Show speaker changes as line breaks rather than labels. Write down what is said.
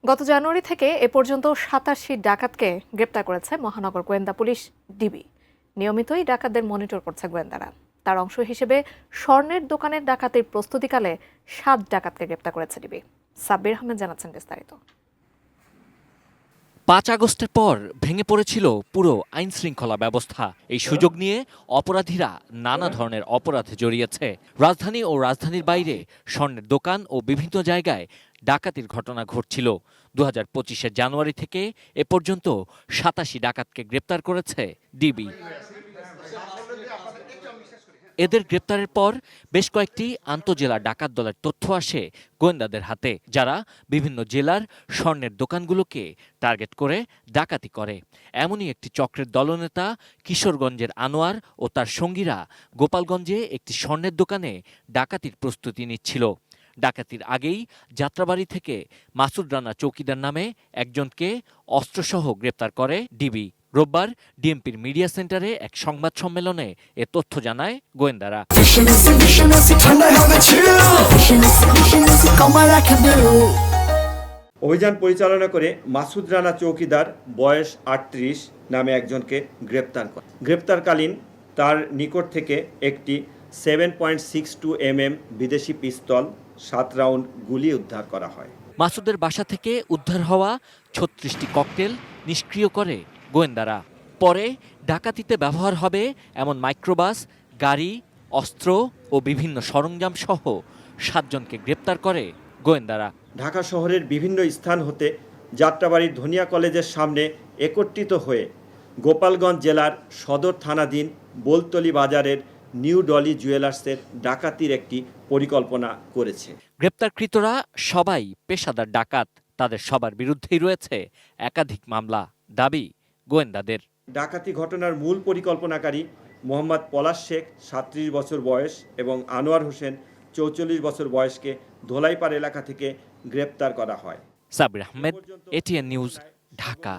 গত জানুয়ারি থেকে এ পর্যন্ত ৮৭ ডাকাতকে গ্রেপ্তার করেছে মহানগর গোয়েন্দা পুলিশ ডিবি। নিয়মিতই ডাকাতদের মনিটর করছে গোয়েন্দারা। তার অংশ হিসেবে স্বর্ণের দোকানের ডাকাতির প্রস্তুতিকালে ৭ ডাকাতকে গ্রেপ্তার করেছে ডিবি। সাব্বির আহমেদ জানাচ্ছেন বিস্তারিত।
৫ আগস্টের পর ভেঙে পড়েছিল পুরো আইন শৃঙ্খলা ব্যবস্থা। এই সুযোগ নিয়ে অপরাধীরা নানা ধরনের অপরাধে জড়িয়েছে। রাজধানী ও রাজধানীর বাইরে স্বর্ণের দোকান ও বিভিন্ন জায়গায় ডাকাতির ঘটনা ঘটছিল। ২০২৫ জানুয়ারি থেকে এ পর্যন্ত ৮৭ ডাকাতকে গ্রেপ্তার করেছে ডিবি। এদের গ্রেপ্তারের পর বেশ কয়েকটি আন্তজেলা ডাকাত দলের তথ্য আসে গোয়েন্দাদের হাতে, যারা বিভিন্ন জেলার স্বর্ণের দোকানগুলোকে টার্গেট করে ডাকাতি করে। এমনই একটি চক্রের দলনেতা কিশোরগঞ্জের আনোয়ার ও তার সঙ্গীরা গোপালগঞ্জে একটি স্বর্ণের দোকানে ডাকাতির প্রস্তুতি নিচ্ছিল। ডাকাতির আগেই যাত্রাবাড়ি থেকে মাসুদ রানা চৌকিদার নামে একজনকে অস্ত্রসহ গ্রেপ্তার করে ডিবি। রোববার ডিএমপির মিডিয়া সেন্টারে এক সংবাদ সম্মেলনে এ তথ্য জানায় গোয়েন্দারা।
অভিযান পরিচালনা করে মাসুদ রানা চৌকিদার বয়স ৩৮ নামে একজনকে গ্রেপ্তার করে। গ্রেপ্তারকালীন তার নিকট থেকে একটি 7.62 mm বিদেশি পিস্তল, 7 রাউন্ড গুলি উদ্ধার করা হয়।
মাসুদের বাসা থেকে উদ্ধার হওয়া ৩৬টি ককটেল নিষ্ক্রিয় করে গোয়েন্দারা। পরে ডাকাতিতে ব্যবহার হবে এমন মাইক্রোবাস, গাড়ি, অস্ত্র ও বিভিন্ন সরঞ্জাম সহ ৭ জনকে গ্রেপ্তার করে গোয়েন্দারা।
ঢাকা শহরের বিভিন্ন স্থান হতে যাত্রাবাড়ির ধনিয়া কলেজের সামনে একত্রিত হয়ে গোপালগঞ্জ জেলার সদর থানাধীন বোলতলি বাজারের নিউ ডলি জুয়েলার্সের ডাকাতির একটি পরিকল্পনা করেছে।
গ্রেপ্তারকৃতরা সবাই পেশাদার ডাকাত। তাদের সবার বিরুদ্ধেই রয়েছে একাধিক মামলা। দাবি গোয়েন্দাদের,
ডাকাতি ঘটনার মূল পরিকল্পনাকারী মোহাম্মদ পলাশ শেখ ৩৭ বছর বয়স এবং আনোয়ার হোসেন ৪৪ বছর বয়সকে ধোলাইপাড় এলাকা থেকে গ্রেপ্তার করা হয়।
Sabbir Ahmed, ATN news, Dhaka.